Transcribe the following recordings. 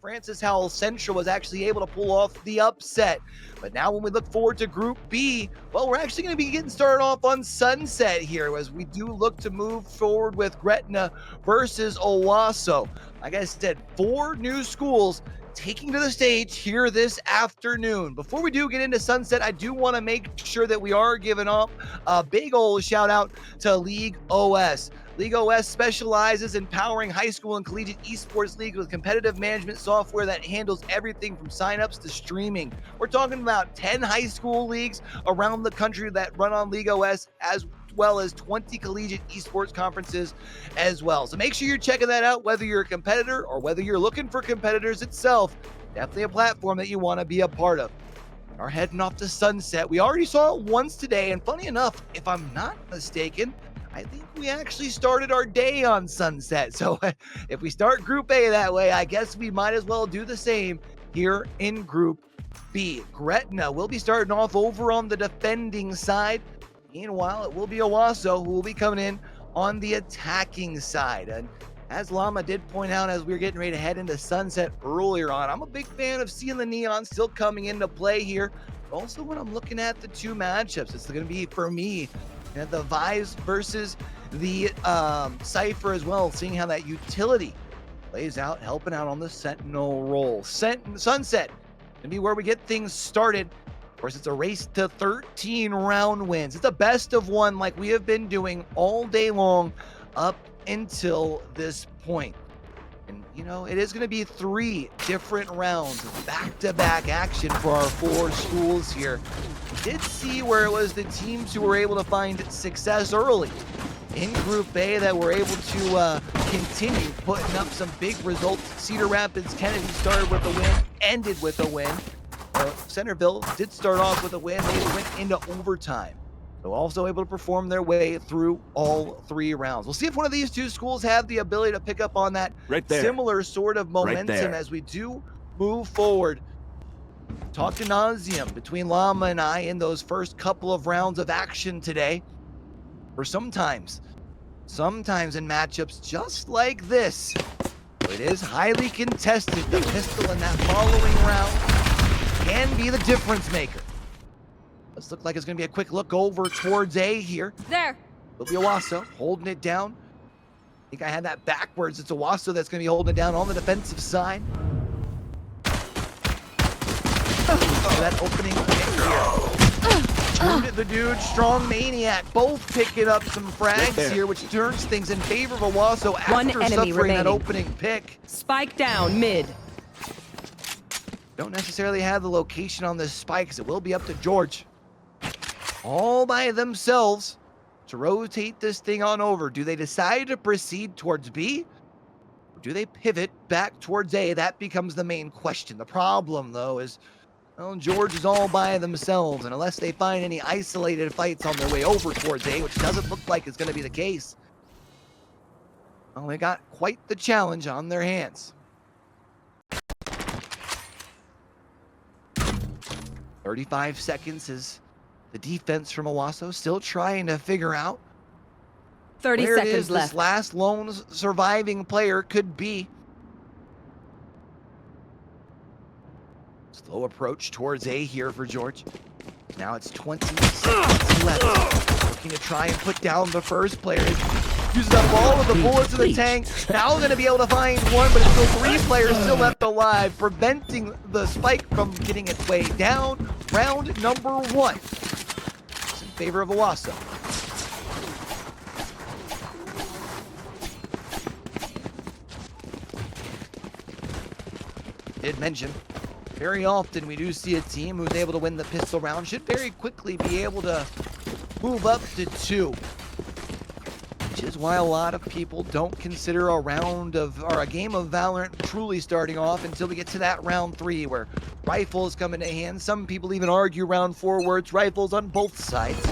Francis Howell Central was actually able to pull off the upset. But now when we look forward to Group B, well, we're actually going to be getting started off on Sunset here as we do look to move forward with Gretna versus Owasso. Like I said, 4 new schools taking to the stage here this afternoon. Before we do get into Sunset, I do want to make sure that we are giving up a big old shout out to League OS. League OS specializes in powering high school and collegiate esports leagues with competitive management software that handles everything from signups to streaming. We're talking about 10 high school leagues around the country that run on League OS, as well as 20 collegiate esports conferences as well. So make sure you're checking that out, whether you're a competitor or whether you're looking for competitors itself. Definitely a platform that you want to be a part of. Are heading off to Sunset. We already saw it once today, and funny enough, if I'm not mistaken, I think we actually started our day on Sunset. So if we start Group A that way, I guess we might as well do the same here in Group B. Gretna will be starting off over on the defending side. Meanwhile, it will be Owasso who will be coming in on the attacking side. And as Llama did point out as we were getting ready to head into Sunset earlier on, I'm a big fan of seeing the neon still coming into play here. Also, when I'm looking at the 2 matchups, it's going to be, for me, the Vibes versus the Cypher as well, seeing how that utility plays out, helping out on the Sentinel role. Sunset gonna be where we get things started. Of course, it's a race to 13 round wins. It's a best of 1 like we have been doing all day long up until this point. And, you know, it is going to be 3 different rounds of back-to-back action for our 4 schools here. We did see where it was the teams who were able to find success early in Group A that were able to continue putting up some big results. Cedar Rapids Kennedy started with a win, ended with a win. Centerville did start off with a win. They went into overtime. So also able to perform their way through all 3 rounds. We'll see if one of these 2 schools have the ability to pick up on that similar sort of momentum as we do move forward. Talk to nauseam between Llama and I in those first couple of rounds of action today. For sometimes in matchups just like this, it is highly contested. The pistol in that following round can be the difference maker. Let's look like it's going to be a quick look over towards A here. There. It'll be Owasso holding it down. I think I had that backwards. It's Owasso that's going to be holding it down on the defensive side. That opening pick here. The dude, Strong Maniac, both picking up some frags here, which turns things in favor of Owasso after suffering that opening pick. Spike down mid. Don't necessarily have the location on this spike, because it will be up to George all by themselves to rotate this thing on over. Do they decide to proceed towards B? Or do they pivot back towards A? That becomes the main question. The problem, though, is, well, George is all by themselves, and unless they find any isolated fights on their way over towards A, which doesn't look like it's going to be the case, well, they got quite the challenge on their hands. 35 seconds is the defense from Owasso still trying to figure out 30 where seconds it is left. This last lone surviving player could be. Slow approach towards A here for George. Now it's 20 seconds left. Looking to try and put down the first player. Uses up all of the bullets in the tank. Now going to be able to find one, but it's still 3 players still left alive, preventing the spike from getting its way down. Round number 1. It's in favor of Owasso. Did mention, very often we do see a team who's able to win the pistol round should very quickly be able to move up to 2. Which is why a lot of people don't consider a game of Valorant truly starting off until we get to that round 3 where rifles come into hand. Some people even argue round 4 where it's rifles on both sides.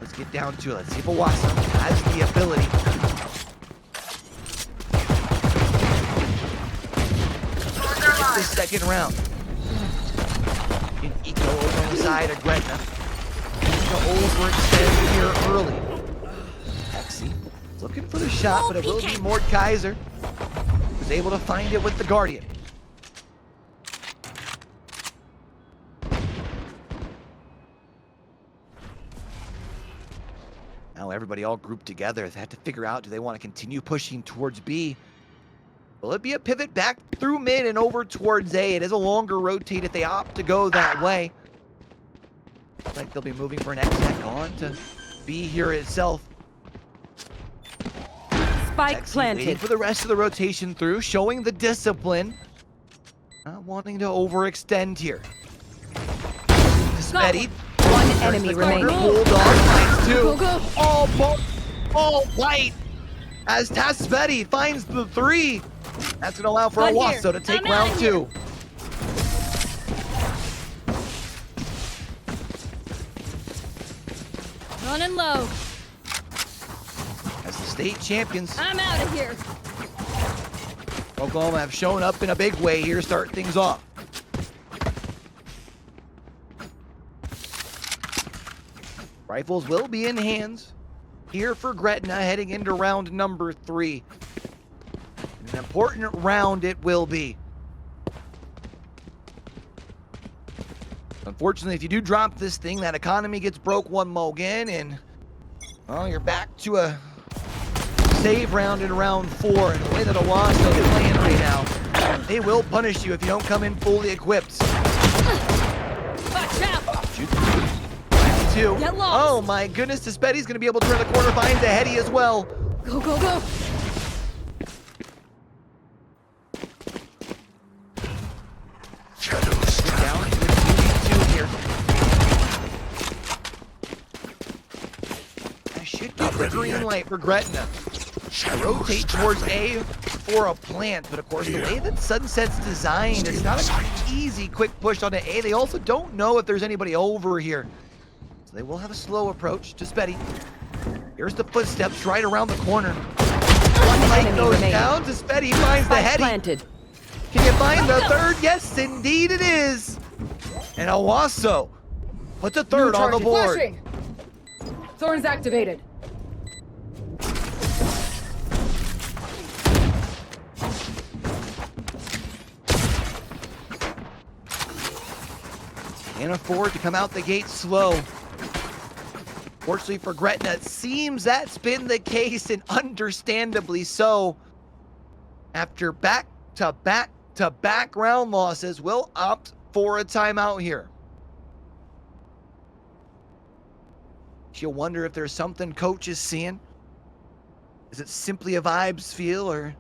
Let's get down to it. Let's see if Owasso has the ability. The second round. An eco over on the side of Gretna. To overextend here early. Hexy looking for the shot, but it will be Mort Kaiser. Was able to find it with the Guardian. Now everybody all grouped together. They have to figure out, do they want to continue pushing towards B? Will it be a pivot back through mid and over towards A? It is a longer rotate if they opt to go that way. Looks like they'll be moving for an exec on to B here itself. Spike Texie planted. waiting for the rest of the rotation through, showing the discipline. Not wanting to overextend here. Smetty. One enemy remaining. Bulldog finds two. Go, go. All white. As Tasveti finds the three. That's going to allow for Gun here. Owasso to take I'm round outta two. Running low. As the state champions, I'm out of here. Oklahoma have shown up in a big way here to start things off. Rifles will be in hands here for Gretna heading into round number 3. An important round it will be. Unfortunately, if you do drop this thing, that economy gets broke one more again, and well, you're back to a save round in round 4. And the way that Owasso is playing right now, they will punish you if you don't come in fully equipped. Watch out. Shoot two. Get lost. Oh my goodness, Tispetti's gonna be able to turn the corner, finds a heady as well. Go, go, go. Down to a 2v2 here. That should be the green light for Gretna. Rotate towards A for a plant, but of course the way that Sunset's designed, it's not an easy quick push onto A. They also don't know if there's anybody over here. So they will have a slow approach to Spetty. Here's the footsteps right around the corner. One light enemy goes remaining. down to Spetty, finds the Spike heady. planted. Can you find the third? Yes, indeed it is. And Owasso puts a third on the board. Flashing. Thorns activated. Can't afford to come out the gate slow. Fortunately for Gretna, it seems that's been the case, and understandably so. After back-to-back-to-back round losses, we'll opt for a timeout here. You'll wonder if there's something coach is seeing. Is it simply a vibes feel, or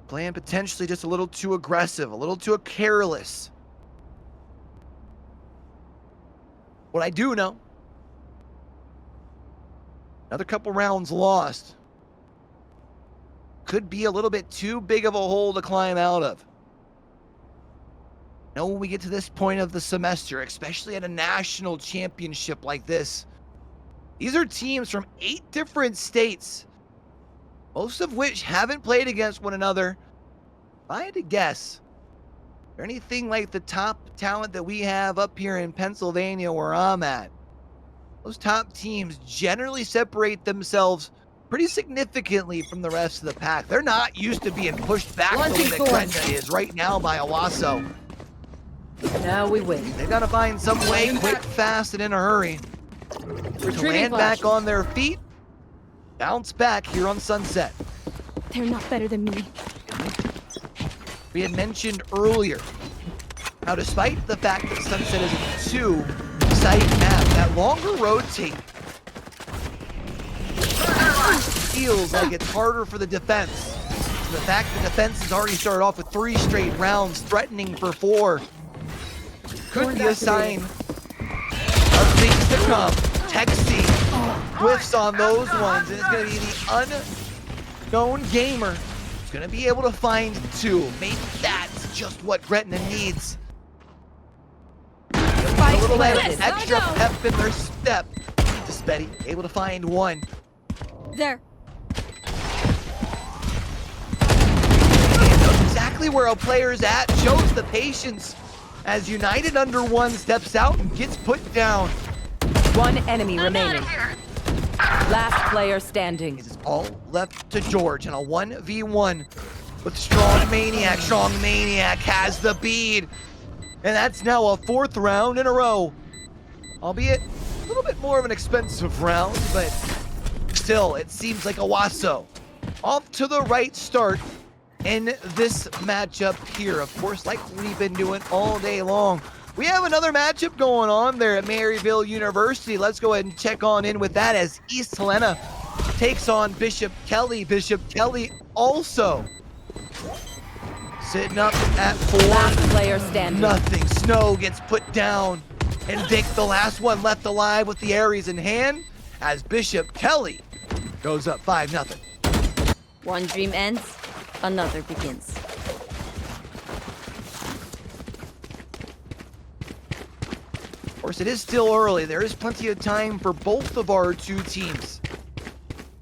playing potentially just a little too aggressive, a little too careless? What I do know, another couple rounds lost could be a little bit too big of a hole to climb out of. Now, when we get to this point of the semester, especially at a national championship like this, these are teams from 8 different states, most of which haven't played against one another. If I had to guess, or anything like the top talent that we have up here in Pennsylvania where I'm at, those top teams generally separate themselves pretty significantly from the rest of the pack. They're not used to being pushed back the way that Gretna is right now by Owasso. Now we win. They've got to find some way, quick, fast, and in a hurry, to land back on their feet, bounce back here on Sunset. They're not better than me. We had mentioned earlier how, despite the fact that Sunset is a 2-site map, that longer rotate feels like it's harder for the defense. The fact the defense has already started off with 3 straight rounds, threatening for 4, could be a sign of things to come. Texie whiffs on those ones, and it's going to be the unknown gamer who's going to be able to find 2. Maybe that's just what Gretna needs. A little extra pep in their step. Tispetty able to find 1. There. And knows exactly where a player's at, shows the patience as United under 1 steps out and gets put down. One enemy remaining. Last player standing. It's all left to George in a 1v1. with Strong Maniac. Strong Maniac has the bead. And that's now a 4th round in a row. Albeit a little bit more of an expensive round, but still, it seems like Owasso off to the right start in this matchup here. Of course, like we've been doing all day long, we have another matchup going on there at Maryville University. Let's go ahead and check on in with that as East Helena takes on Bishop Kelly. Bishop Kelly also sitting up at 4. Last player standing. Nothing. Snow gets put down. And Vic, the last one left alive with the Aries in hand, as Bishop Kelly goes up 5-0. One dream ends, another begins. Of course, it is still early. There is plenty of time for both of our two teams.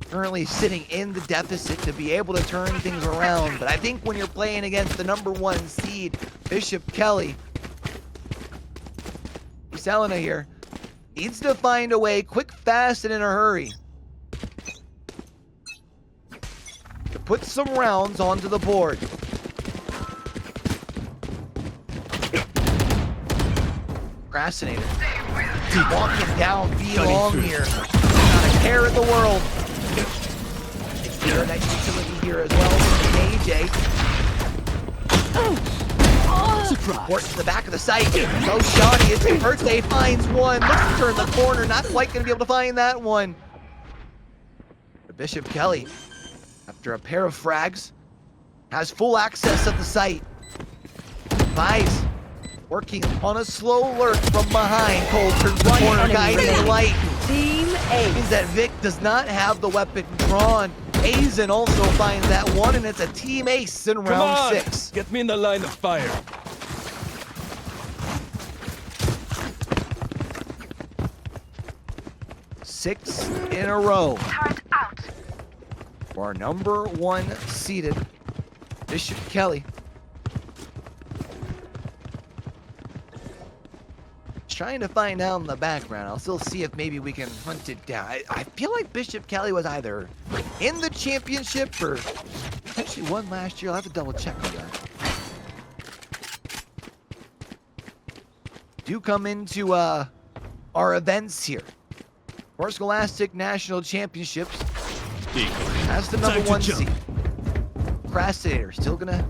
Currently sitting in the deficit to be able to turn things around. But I think when you're playing against the #1 seed, Bishop Kelly, Selena here, needs to find a way quick, fast, and in a hurry to put some rounds onto the board. Procrastinator. Walking down B long here. Not a care in the world. Here, that utility here as well from AJ. Support to the back of the site. So shoddy. It's a birthday. Finds one. Looks to turn the corner. Not quite going to be able to find that one. But Bishop Kelly, after a pair of frags, has full access of the site. Vice working on a slow lurk from behind. Cole turns the corner. Guiding light. Team Means A. that Vic does not have the weapon drawn. Azen also finds that one, and it's a team ace in round 6. Get me in the line of fire. Six in a row for our #1 seeded Bishop Kelly. Trying to find out in the background. I'll still see if maybe we can hunt it down. I feel like Bishop Kelly was either in the championship or potentially won last year. I'll have to double check on that. Do come into our events here. For Scholastic National Championships. That's the #1 seed. Procrastinator still gonna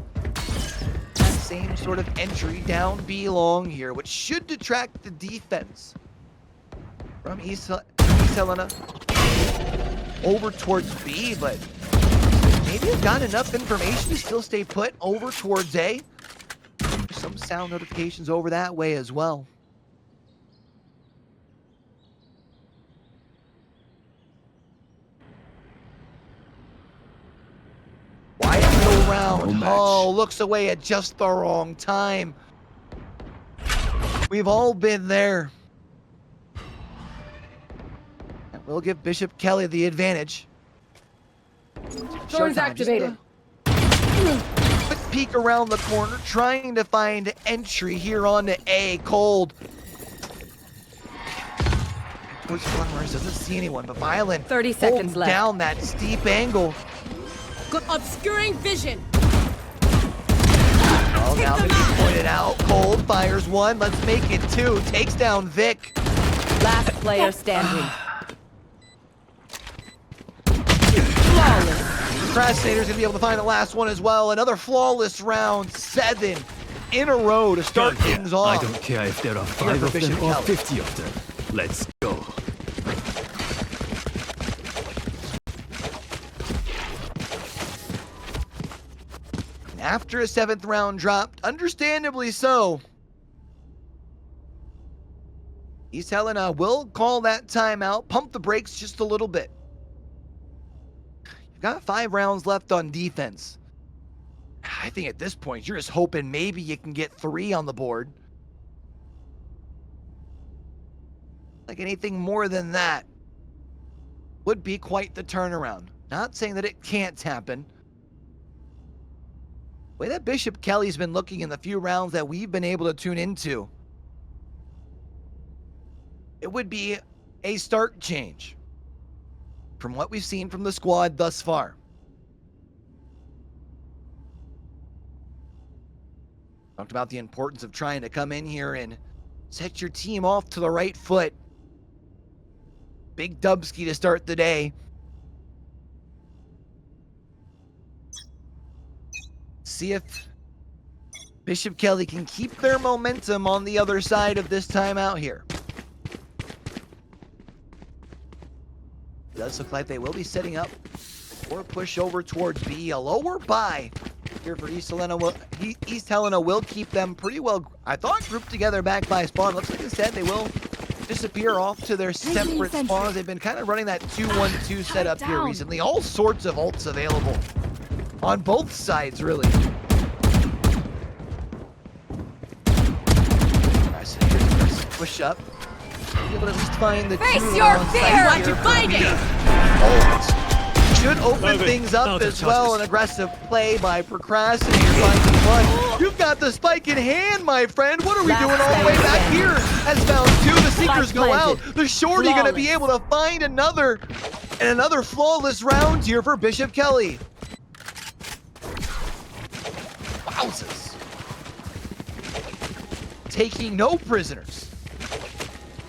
same sort of entry down B long here, which should detract the defense from East Helena over towards B, but maybe it's got enough information to still stay put over towards A. Some sound notifications over that way as well. Quiet little round. Oh, looks away at just the wrong time. We've all been there. And we'll give Bishop Kelly the advantage. Thorns Showtime. activated. Quick peek around the corner, trying to find entry here onto A. Cold. Towards Flowers, doesn't see anyone, but Violent 30 seconds holding left. down that steep angle. Got obscuring vision. Oh, now that he pointed out, Cold fires one. Let's make it 2. Takes down Vic. Last player standing. Flawless. Procrastinator's gonna be able to find the last one as well. Another flawless round. 7 in a row to start Done here. things off. I don't care if there are Here 5 for of Bishop them or Kelly. 50 of them. Let's go. After a 7th round dropped, understandably so, East Helena will call that timeout, pump the brakes just a little bit. You've got 5 rounds left on defense. I think at this point, you're just hoping maybe you can get 3 on the board. Like anything more than that would be quite the turnaround. Not saying that it can't happen. The way that Bishop Kelly's been looking in the few rounds that we've been able to tune into, it would be a stark change from what we've seen from the squad thus far. Talked about the importance of trying to come in here and set your team off to the right foot. Big Dubsky to start the day. See if Bishop Kelly can keep their momentum on the other side of this timeout here. Does look like they will be setting up for a push over towards B. A lower buy here for East Helena. East Helena will keep them pretty well, I thought, grouped together back by spawn. Looks like instead they will disappear off to their separate spawns. They've been kind of running that 2-1-2 setup here recently. All sorts of ults available on both sides, really. Push up. Be able to at least find the Face two your on fear! site Want here to for find B. it! Ult should open Moving. things up Now the as well. chances. An aggressive play by Procrastinator finding one. You've got the spike in hand, my friend. What are we Last doing all the way player back standing. here? Has found two. The Seekers Spike go out. planted. The Shorty going to be Flawless. able to find another, and another flawless round here for Bishop Kelly. Wowzers. Taking no prisoners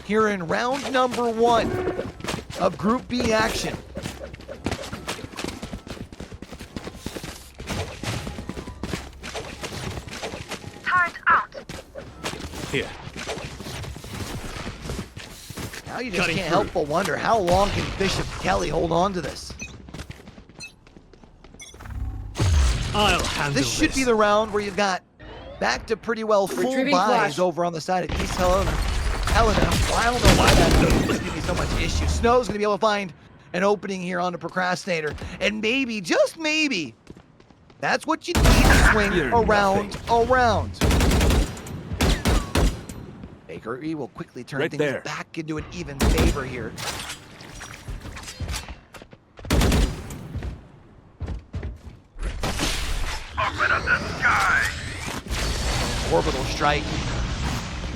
here in round number 1 of Group B action. Here. Now you just Cutting can't through. help but wonder, how long can Bishop Kelly hold on to this? I'll handle This should be the round where you've got back to pretty well full Retrieving buys flash. over on the side of East Helena. Well, I don't know why that's going to give me so much issue. Snow's going to be able to find an opening here on the Procrastinator. And maybe, just maybe, that's what you need to swing You're around. Bakery will quickly turn Right things there. back into an even favor here. Orbital strike.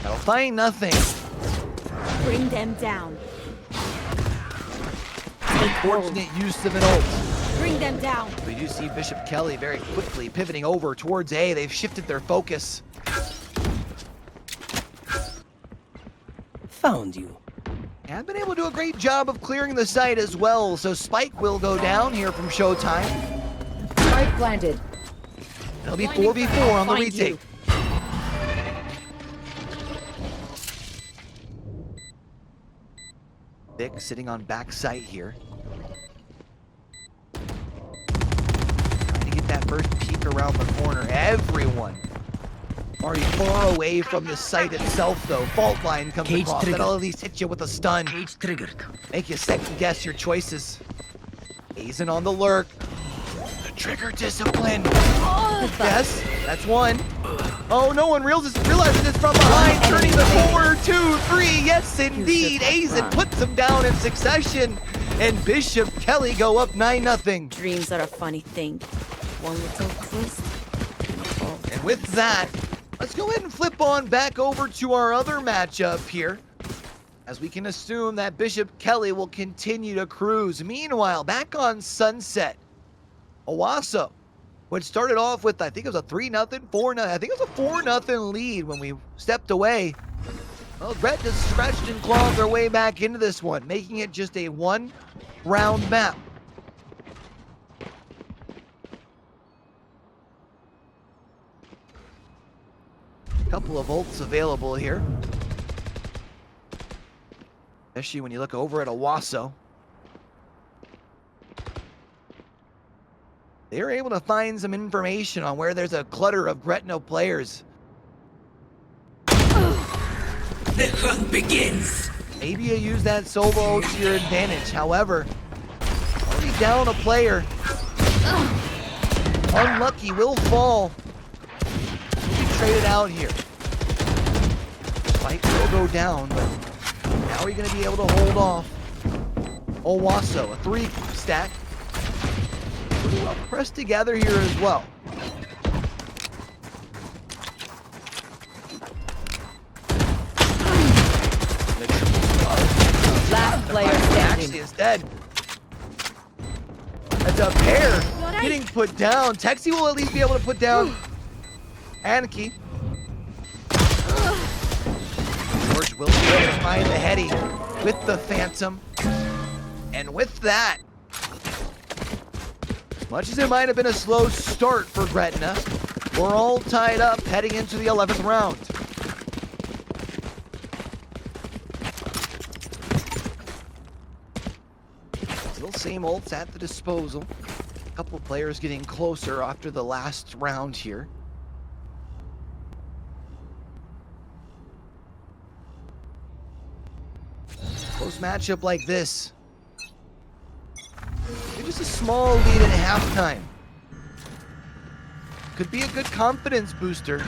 That'll find nothing. Bring them down. Unfortunate use of an ult. Bring them down. We do see Bishop Kelly very quickly pivoting over towards A. They've shifted their focus. Found you. And been able to do a great job of clearing the site as well. So Spike will go down here from Showtime. Spike planted. It'll be 4v4 on the Find retake. you. Vic sitting on back site here. Trying to get that first peek around the corner. Everyone already far away from the site itself, though. Fault line comes Cage across. triggered. That'll at least hit you with a stun. Cage triggered. Make you second guess your choices. Hazing on the lurk. The trigger discipline. Yes, that's one. Oh, no one realizes it's from behind. Turning the corner, 2, 3. Yes, indeed. Azen puts them down in succession. And Bishop Kelly go up 9-0. Dreams are a funny thing. One little twist. And with that, let's go ahead and flip on back over to our other matchup here, as we can assume that Bishop Kelly will continue to cruise. Meanwhile, back on Sunset, Owasso, which started off with, I think it was a 3-0, 4-0, I think it was a 4-0 lead when we stepped away. Well, Brett just scratched and clawed their way back into this one, making it just a 1-round map. Couple of ults available here, especially when you look over at Owasso. They were able to find some information on where there's a clutter of Gretno players. The hunt begins. Maybe you use that solo to your advantage. However, already down a player. Unlucky will fall. Will be traded out here. Spike will go down, but now we're going to be able to hold off. Owasso, a 3 stack. Pretty well pressed together here as well. Last player standing. Actually, instead, that's a pair getting put down. Texi will at least be able to put down Anarchy. will be able to find the Heady with the Phantom. And with that, as much as it might have been a slow start for Gretna, we're all tied up heading into the 11th round. Still same ults at the disposal. A couple of players getting closer after the last round here. Close matchup like this. Just a small lead at halftime. Could be a good confidence booster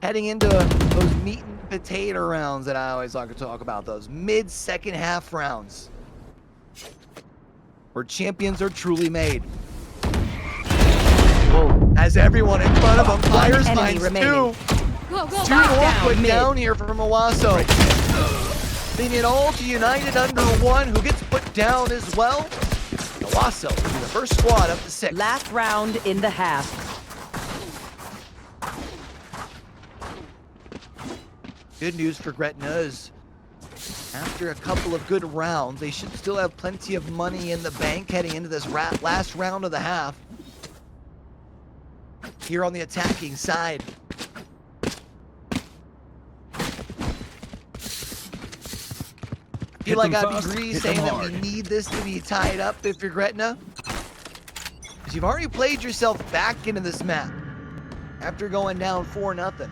heading into those meat and potato rounds that I always like to talk about, those mid-second half rounds where champions are truly made. Whoa. As everyone in front of them fires mines too. Go, go, Two go. more put down here from Owasso. Bringing it all to United under one, who gets put down as well. Owasso, the first squad up to 6. Last round in the half. Good news for Gretna is after a couple of good rounds, they should still have plenty of money in the bank heading into this last round of the half. Here on the attacking side. I feel like I'd be greedy saying that we need this to be tied up if you're Gretna. Because you've already played yourself back into this map after going down 4-0.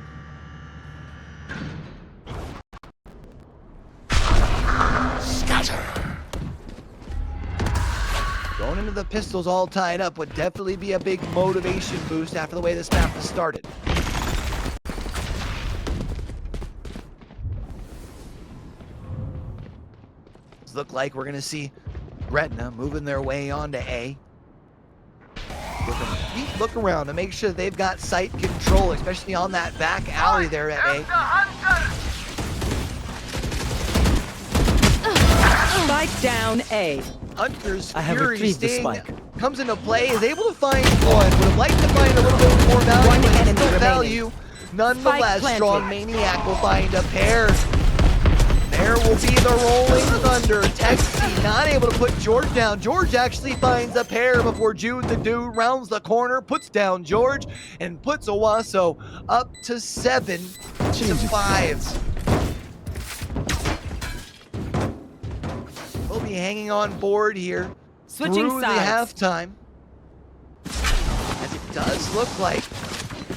Going into the pistols all tied up would definitely be a big motivation boost after the way this map has started. Look like we're gonna see Gretna moving their way on to A. With a deep look around to make sure they've got site control, especially on that back alley there at A. Spike down A. Hunter's I have Fury retrieved the Sting spike. comes into play, is able to find one. Would have liked to find a little bit more value, One but enemy still remaining. value. Nonetheless, Spike Strong planted. Maniac will find a pair. There will be the Rolling Thunder. Texie not able to put George down. George actually finds a pair before Jude the Dude rounds the corner, puts down George, and puts Owasso up to 7-5. We'll be hanging on board here Switching through sides. the halftime. As it does look like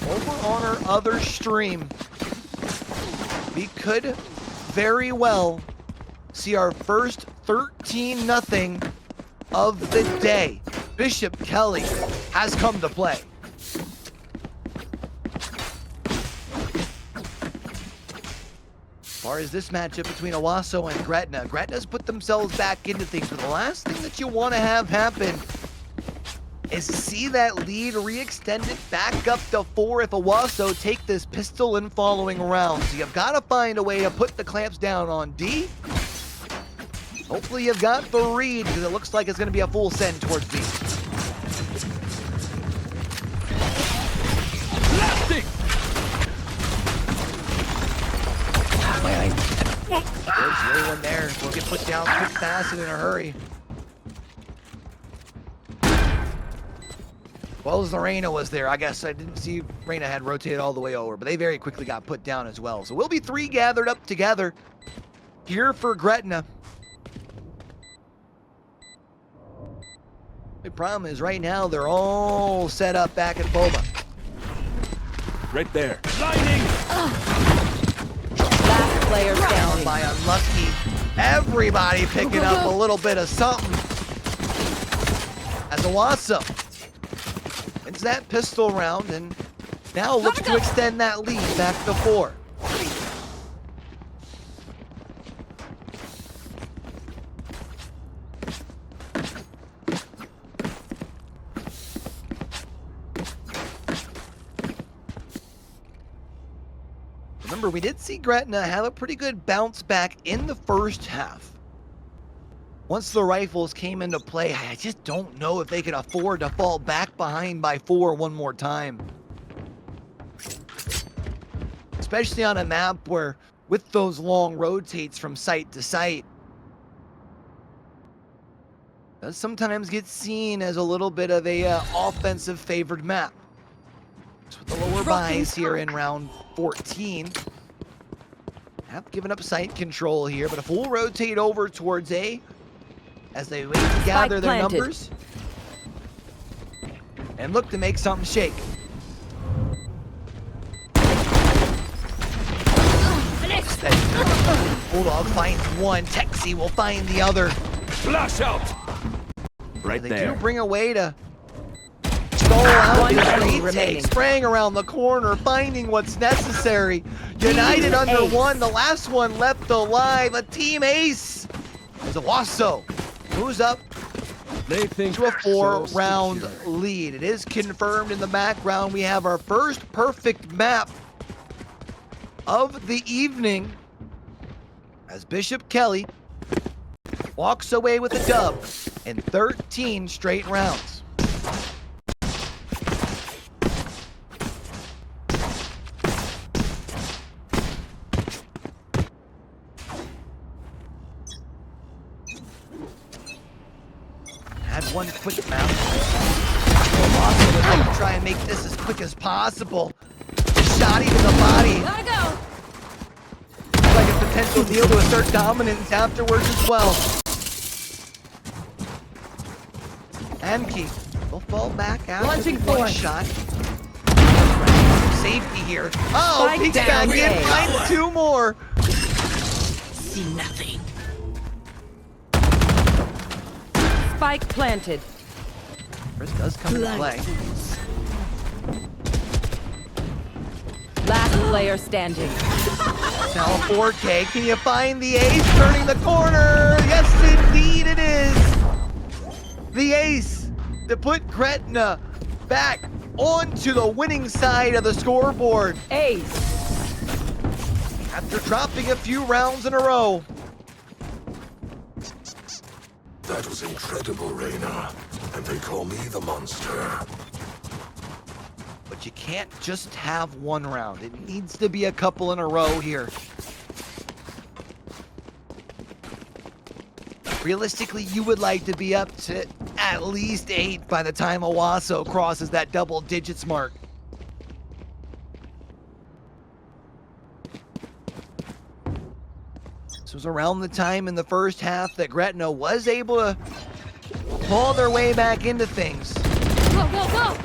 over on our other stream, we could very well see our first 13-0 of the day. Bishop Kelly has come to play. As far as this matchup between Owasso and Gretna, Gretna's put themselves back into things, but the last thing that you want to have happen is see that lead re-extended back up to 4 if Owasso take this pistol in following rounds. So you've got to find a way to put the clamps down on D. Hopefully you've got the read, because it looks like it's going to be a full send towards B. Scholastic! There's the only one there. We'll get put down quick, fast, and in a hurry. Well as Lorena was there, I guess I didn't see Reina had rotated all the way over, but they very quickly got put down as well. So we'll be 3 gathered up together here for Gretna. The problem is right now they're all set up back at Boba. Right there. Lightning! Last player Down standing. by unlucky. Everybody picking up a little bit of something. As Owasso wins that pistol round and now looks to extend that lead back to 4. Remember, we did see Gretna have a pretty good bounce back in the first half. Once the rifles came into play, I just don't know if they could afford to fall back behind by 4 one more time. Especially on a map where with those long rotates from site to site does sometimes get seen as a little bit of a offensive favored map. So with the lower buys here in round 14, have given up site control here, but a full rotate over towards A as they wait to gather their planted. numbers and look to make something shake. Bulldog finds one, Texi will find the other. Flash out! Right They there. do bring away to stall out One the enemy retake, remaining. spraying around the corner, finding what's necessary. United under ace. one, the last one left alive, a team ace. Zawaso moves up They think to a so 4-round secure. lead. It is confirmed in the background. We have our first perfect map of the evening as Bishop Kelly walks away with a dub in 13 straight rounds. Had one quick mount. Also was able to try and make this as quick as possible. Shot into the body. Gotta go. Like a potential deal to assert dominance afterwards as well. And Keith will fall back after Launching the one force. shot. Safety here. Oh, Spike peeks down back in, A. finds two more. See nothing. Spike planted. Chris does come into play. Last player standing. Now a 4K. Can you find the ace turning the corner? Yes, indeed it is. The ace to put Gretna back onto the winning side of the scoreboard Ace. after dropping a few rounds in a row. That was incredible, Reyna. And they call me the monster. But you can't just have one round. It needs to be a couple in a row here. Realistically, you would like to be up to at least 8 by the time Owasso crosses that double digits mark. This was around the time in the first half that Gretna was able to pull their way back into things. Go, go, go.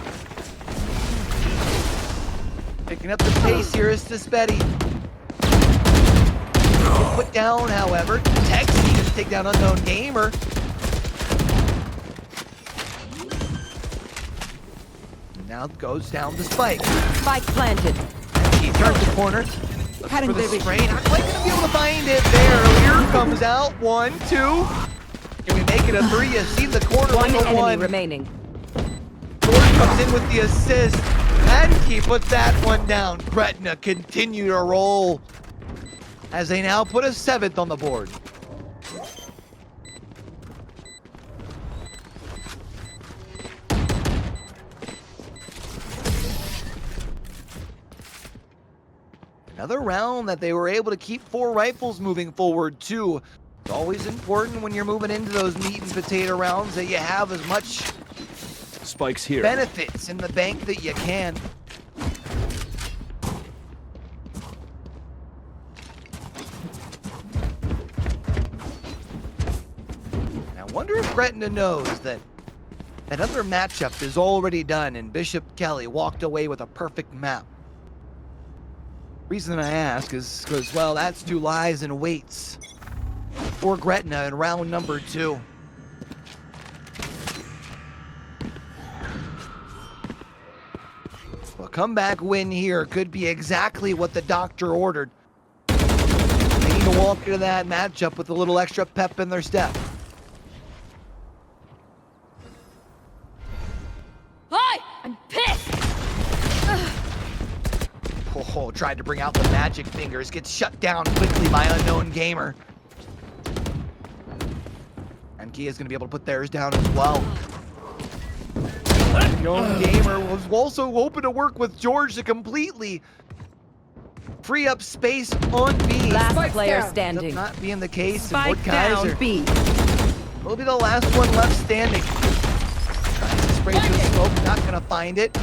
Picking up the pace here is Tispetti. Put down, however, Texi to take down Unknown Gamer. Now goes down to Spike. Spike planted. He turns the corner. Looks for the spray. Not quite gonna be able to find it there. Here comes out 1, 2. Can we make it a 3? You've seen the corner One with the enemy 1. remaining. Jordan comes in with the assist. And he puts that one down. Gretna continue to roll as they now put a 7th on the board. Another round that they were able to keep 4 rifles moving forward too. It's always important when you're moving into those meat and potato rounds that you have as much Spike's here. benefits in the bank that you can. I wonder if Gretna knows that that other matchup is already done and Bishop Kelly walked away with a perfect map. Reason I ask is because, well, that's 2 lies and waits for Gretna in round number 2. A comeback win here could be exactly what the doctor ordered. They need to walk into that matchup with a little extra pep in their step. Hi! I'm pissed! Oh, tried to bring out the magic fingers, gets shut down quickly by Unknown Gamer. And Kia's gonna be able to put theirs down as well. Unknown Gamer was also hoping to work with George to completely free up space on B. Last Spike player down. standing. Not being the case, and Spike down Mordekaiser B. will be the last one left standing. Trying to spray through smoke, not gonna find it.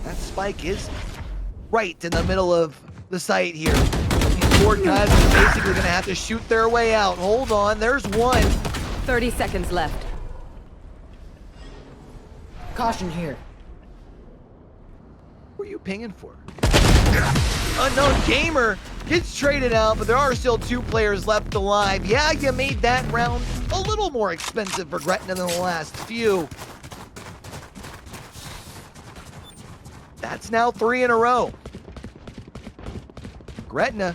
That spike is right in the middle of the site here. These four guys are basically gonna have to shoot their way out. Hold on, there's one. 30 seconds left. Caution here. What are you pinging for? Unknown Gamer gets traded out, but there are still 2 players left alive. Yeah, you made that round a little more expensive for Gretna than the last few. That's now 3 in a row. Gretna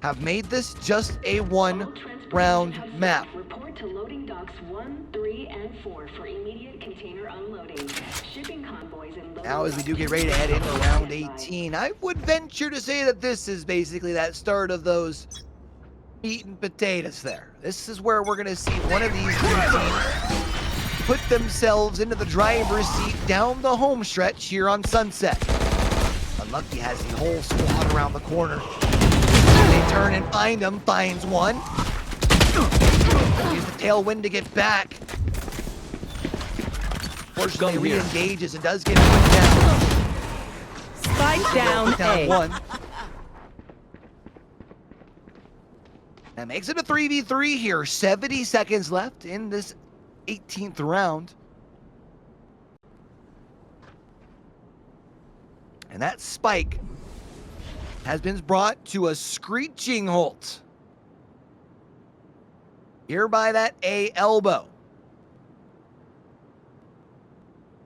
have made this just a 1-round map. Report to loading docks 1, 3, and 4 for immediate container unloading. Shipping convoys and loading Now, as we do get ready to head into round 18, I would venture to say that this is basically that start of those meat and potatoes there. This is where we're going to see one of these 2 teams put themselves into the driver's seat down the home stretch here on Sunset. Unlucky has the whole squad around the corner. They turn and find him, finds one. Use the tailwind to get back. Fortunately, Gun here. re-engages and does get put down. Spike down Down A. 1. That makes it a 3v3 here. 70 seconds left in this 18th round. And that spike has been brought to a screeching halt here by that A elbow.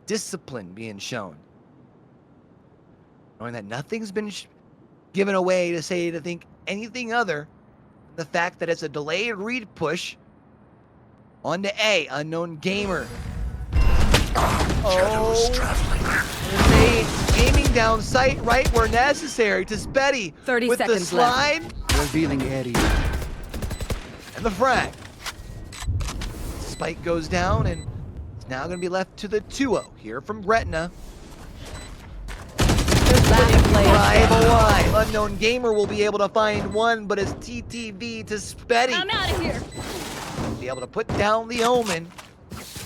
Discipline being shown. Knowing that nothing's been given away to say to think anything other than the fact that it's a delayed read push on to A. Unknown Gamer. Shadows traveling. They aiming down sight right where necessary to Spetty 30 with the seconds left. slide Revealing area. and the frag. Spike goes down and it's now going to be left to the 2-0 here from Gretna. Last player Drive standing. alive. Unknown Gamer will be able to find one, but it's TTV to Spetty. I'm out of here. Be able to put down the Omen.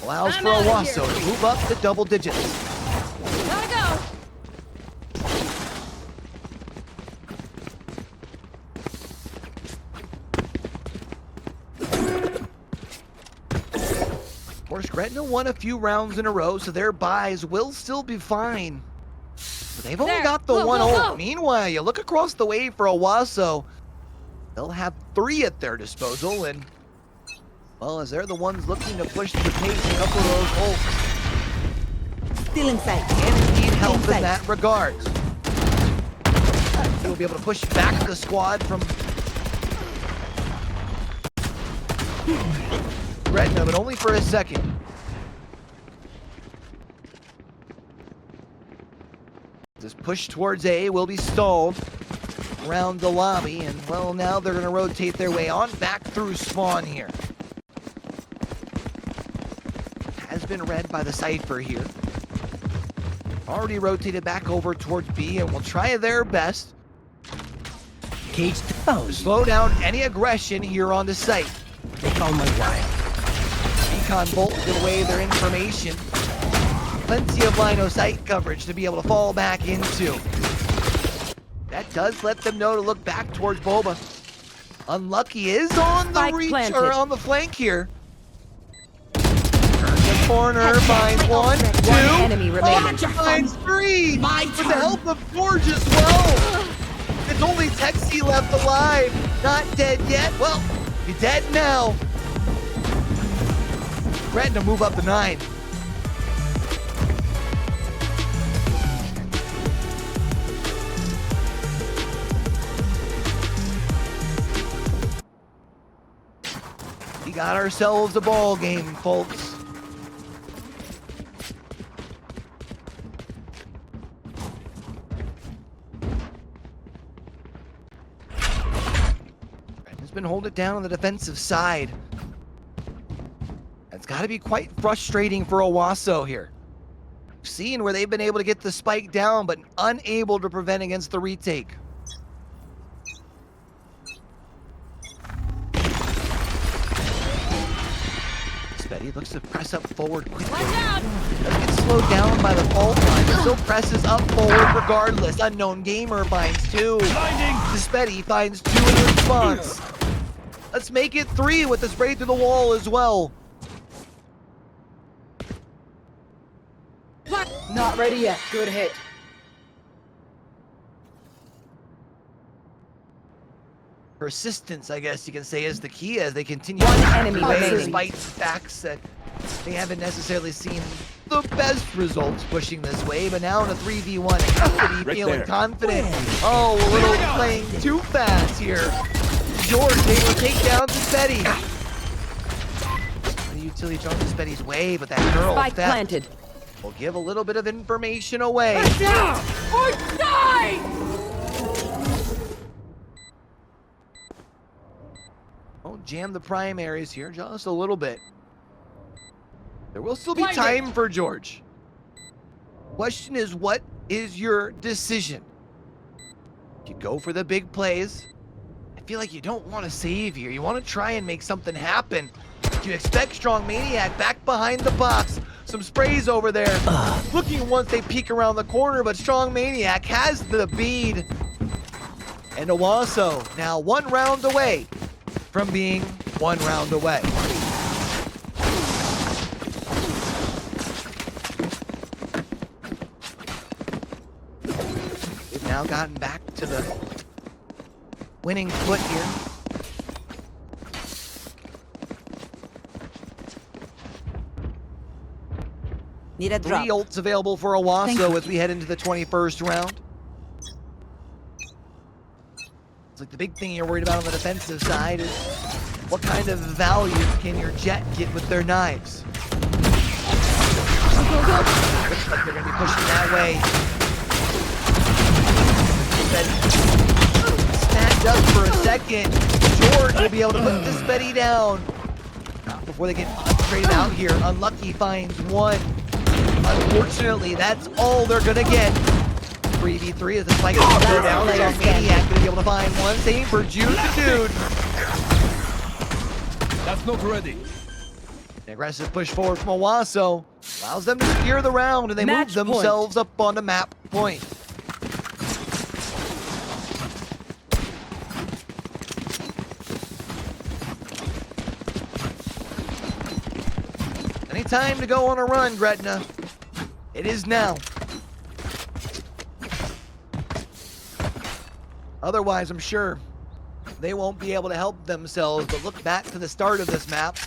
Allows I'm for outta Owasso here. to move up to double digits. Gotta go. Of course, Gretna won a few rounds in a row, so their buys will still be fine. But they've only There. got the Whoa, one whoa, ult. whoa. Meanwhile, you look across the way for Owasso. They'll have 3 at their disposal, and well, as they're the ones looking to push the pace, a couple of those ults Still inside. can need help in Inside. that regard. He'll be able to push back the squad from Gretna, but only for a second. This push towards A will be stalled around the lobby, and well, now they're going to rotate their way on back through spawn here. Has been read by the Cypher here. Already rotated back over towards B, and will try their best Cage to foes. slow down any aggression here on the site. They found my wife. Recon Bolt give away their information. Plenty of line of sight coverage to be able to fall back into. That does let them know to look back towards Boba. Unlucky is on the Spike reach planted. or on the flank here. Turns the corner, finds one, two, enemy remaining. finds 3. My With the turn. help of Forge as well. It's only Texie left alive, not dead yet. Well, you're dead now. Gretna move up to 9. We got ourselves a ball game, folks. Gretna's been holding it down on the defensive side. That It's got to be quite frustrating for Owasso here. Seeing where they've been able to get the spike down, but unable to prevent against the retake. Betty looks to press up forward quickly. Watch out! Doesn't get slowed down by the fault line, but still presses up forward regardless. Unknown Gamer finds 2. Blinding. Dispetti finds 2 in response. Let's make it 3 with the spray through the wall as well. Not ready yet. Good hit. Persistence, I guess you can say, is the key as they continue One to enemy away remaining. despite the facts that they haven't necessarily seen the best results pushing this way, but now in a 3v1, Custody Right feeling there. confident. Oh, a little playing too fast here. George able to take down Dispetti. The utility thrown Dispetti's way, but that girl Spike that planted. will give a little bit of information away. Or die! Oh, jam the primaries here just a little bit. There will still be Blinding. time for George. Question is, what is your decision? You go for the big plays. I feel like you don't want to save here. You want to try and make something happen. You expect Strong Maniac back behind the box. Some sprays over there. Looking once they peek around the corner, but Strong Maniac has the bead. And Owasso now 1 round away from being 1 round away. They've now gotten back to the winning foot here. Need a 3 drop. ults available for Owasso as we head into the 21st round. It's like the big thing you're worried about on the defensive side is what kind of value can your Jet get with their knives? Looks like they're going to be pushing that way. Snagged up for a second. George will be able to put Dispetti down. Not before they get traded out here. Unlucky finds 1. Unfortunately, that's all they're going to get. 3v3 as the spike is go down. Strong Maniac going to be able to find 1. Same for Jude the Dude. That's not ready. An aggressive push forward from Owasso allows them to secure the round, and they Match move point. themselves up on the map point. Any time to go on a run, Gretna. It is now. Otherwise, I'm sure they won't be able to help themselves, but look back to the start of this map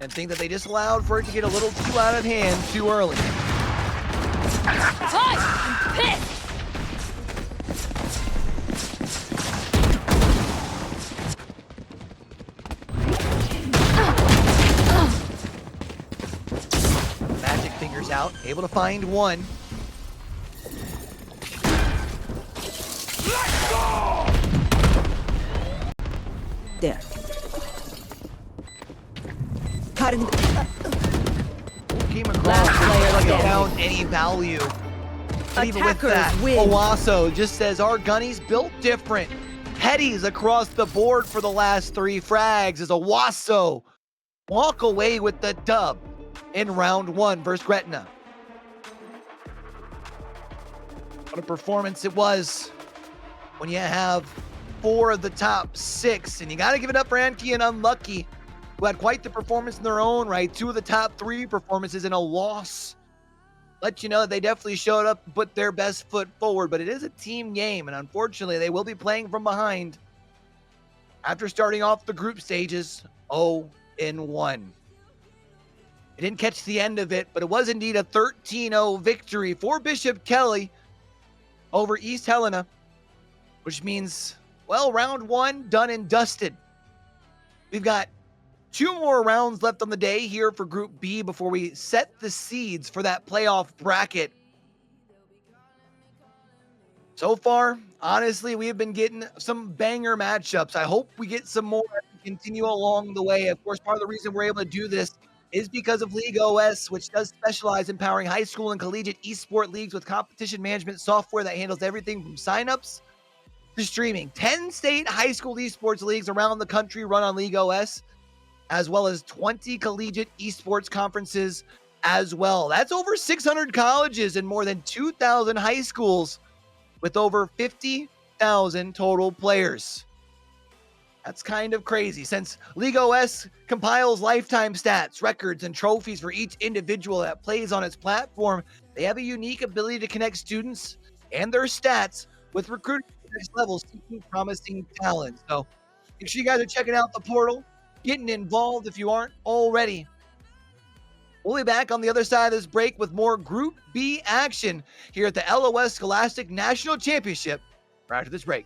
and think that they just allowed for it to get a little too out of hand too early. Hi! Pissed! Magic fingers out, able to find 1. There. Cutting. Came across Last player like it standing. found any value. But even with Attackers that, win. Owasso just says our gunny's built different. Headies across the board for the last 3 frags as Owasso walk away with the dub in round 1 versus Gretna. What a performance it was when you have 4 of the top 6, and you got to give it up for Anki and Unlucky, who had quite the performance in their own right. 2 of the top 3 performances in a loss. Let you know that they definitely showed up and put their best foot forward, but it is a team game, and unfortunately, they will be playing from behind after starting off the group stages 0-1. They didn't catch the end of it, but it was indeed a 13-0 victory for Bishop Kelly over East Helena, which means, well, round 1 done and dusted. We've got 2 more rounds left on the day here for Group B before we set the seeds for that playoff bracket. So far, honestly, we have been getting some banger matchups. I hope we get some more continue along the way. Of course, part of the reason we're able to do this is because of League OS, which does specialize in powering high school and collegiate esport leagues with competition management software that handles everything from signups to streaming. 10 state high school esports leagues around the country run on League OS, as well as 20 collegiate esports conferences as well. That's over 600 colleges and more than 2,000 high schools with over 50,000 total players. That's kind of crazy. Since League OS compiles lifetime stats, records, and trophies for each individual that plays on its platform, they have a unique ability to connect students and their stats with recruiting at the next level, seeking promising talent. So make sure you guys are checking out the portal, getting involved if you aren't already. We'll be back on the other side of this break with more Group B action here at the LOS Scholastic National Championship right after this break.